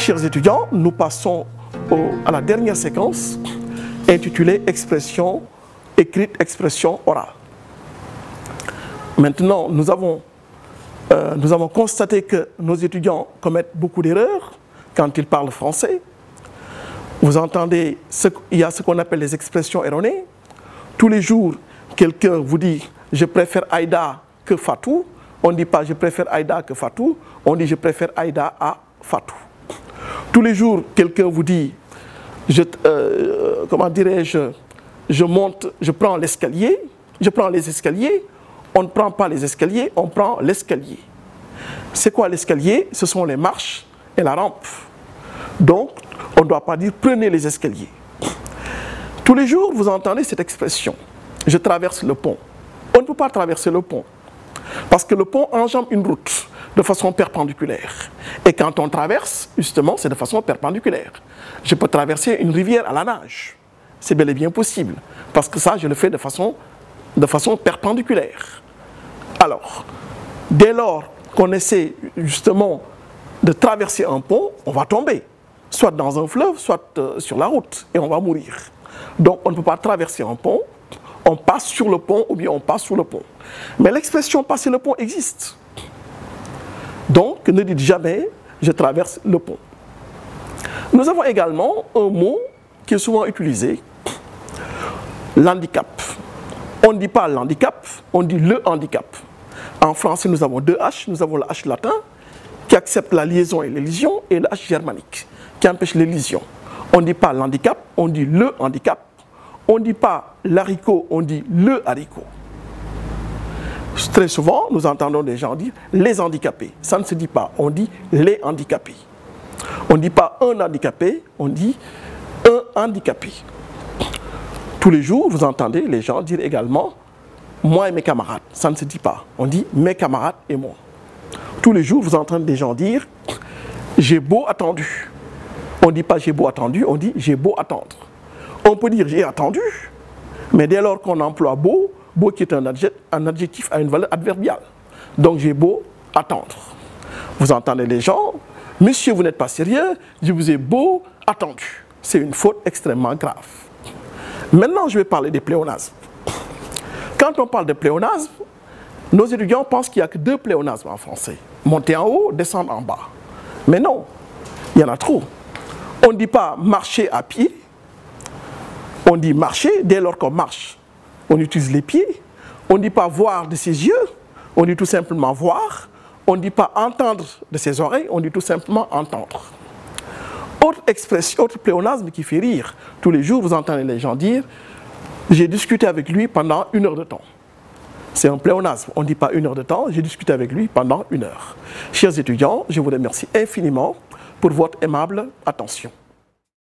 Chers étudiants, nous passons à la dernière séquence intitulée expression écrite, expression orale. Maintenant, nous avons constaté que nos étudiants commettent beaucoup d'erreurs quand ils parlent français. Vous entendez, il y a ce qu'on appelle les expressions erronées. Tous les jours, quelqu'un vous dit « je préfère Aïda que Fatou ». On ne dit pas « je préfère Aïda que Fatou », on dit « je préfère Aïda à Fatou ». Tous les jours, quelqu'un vous dit comment dirais-je, je prends l'escalier, je prends les escaliers. On ne prend pas les escaliers, on prend l'escalier. C'est quoi l'escalier? Ce sont les marches et la rampe. Donc, on ne doit pas dire « prenez les escaliers ». Tous les jours, vous entendez cette expression « je traverse le pont ». On ne peut pas traverser le pont parce que le pont enjambe une route de façon perpendiculaire. Et quand on traverse, justement, c'est de façon perpendiculaire. Je peux traverser une rivière à la nage. C'est bel et bien possible parce que ça, je le fais de façon perpendiculaire. Alors, dès lors qu'on essaie justement de traverser un pont, on va tomber, soit dans un fleuve, soit sur la route, et on va mourir. Donc, on ne peut pas traverser un pont, on passe sur le pont ou bien on passe sous le pont. Mais l'expression « passer le pont » existe. Donc, ne dites jamais « je traverse le pont ». Nous avons également un mot qui est souvent utilisé, l'handicap. On ne dit pas l'handicap, on dit le handicap. En français, nous avons deux H. Nous avons le H latin qui accepte la liaison et l'élision et le H germanique qui empêche l'élision. On ne dit pas l'handicap, on dit le handicap. On ne dit pas l'haricot, on dit le haricot. Très souvent, nous entendons des gens dire les handicapés. Ça ne se dit pas, on dit les handicapés. On ne dit pas un handicapé, on dit un handicapé. Tous les jours, vous entendez les gens dire également « moi et mes camarades ». Ça ne se dit pas. On dit « mes camarades et moi ». Tous les jours, vous entendez des gens dire « j'ai beau attendu ». On ne dit pas « j'ai beau attendu », on dit « j'ai beau attendre ». On peut dire « j'ai attendu », mais dès lors qu'on emploie « beau », « beau » qui est un adjectif à une valeur adverbiale. Donc « j'ai beau attendre ». Vous entendez les gens « monsieur, vous n'êtes pas sérieux, je vous ai beau attendu ». C'est une faute extrêmement grave. Maintenant, je vais parler des pléonasmes. Quand on parle de pléonasmes, nos étudiants pensent qu'il n'y a que deux pléonasmes en français. Monter en haut, descendre en bas. Mais non, il y en a trop. On ne dit pas marcher à pied. On dit marcher, dès lors qu'on marche, on utilise les pieds. On ne dit pas voir de ses yeux, on dit tout simplement voir. On ne dit pas entendre de ses oreilles, on dit tout simplement entendre. Autre expression, autre pléonasme qui fait rire. Tous les jours, vous entendez les gens dire « j'ai discuté avec lui pendant 1 heure de temps ». C'est un pléonasme. On ne dit pas 1 heure de temps, j'ai discuté avec lui pendant 1 heure. Chers étudiants, je vous remercie infiniment pour votre aimable attention.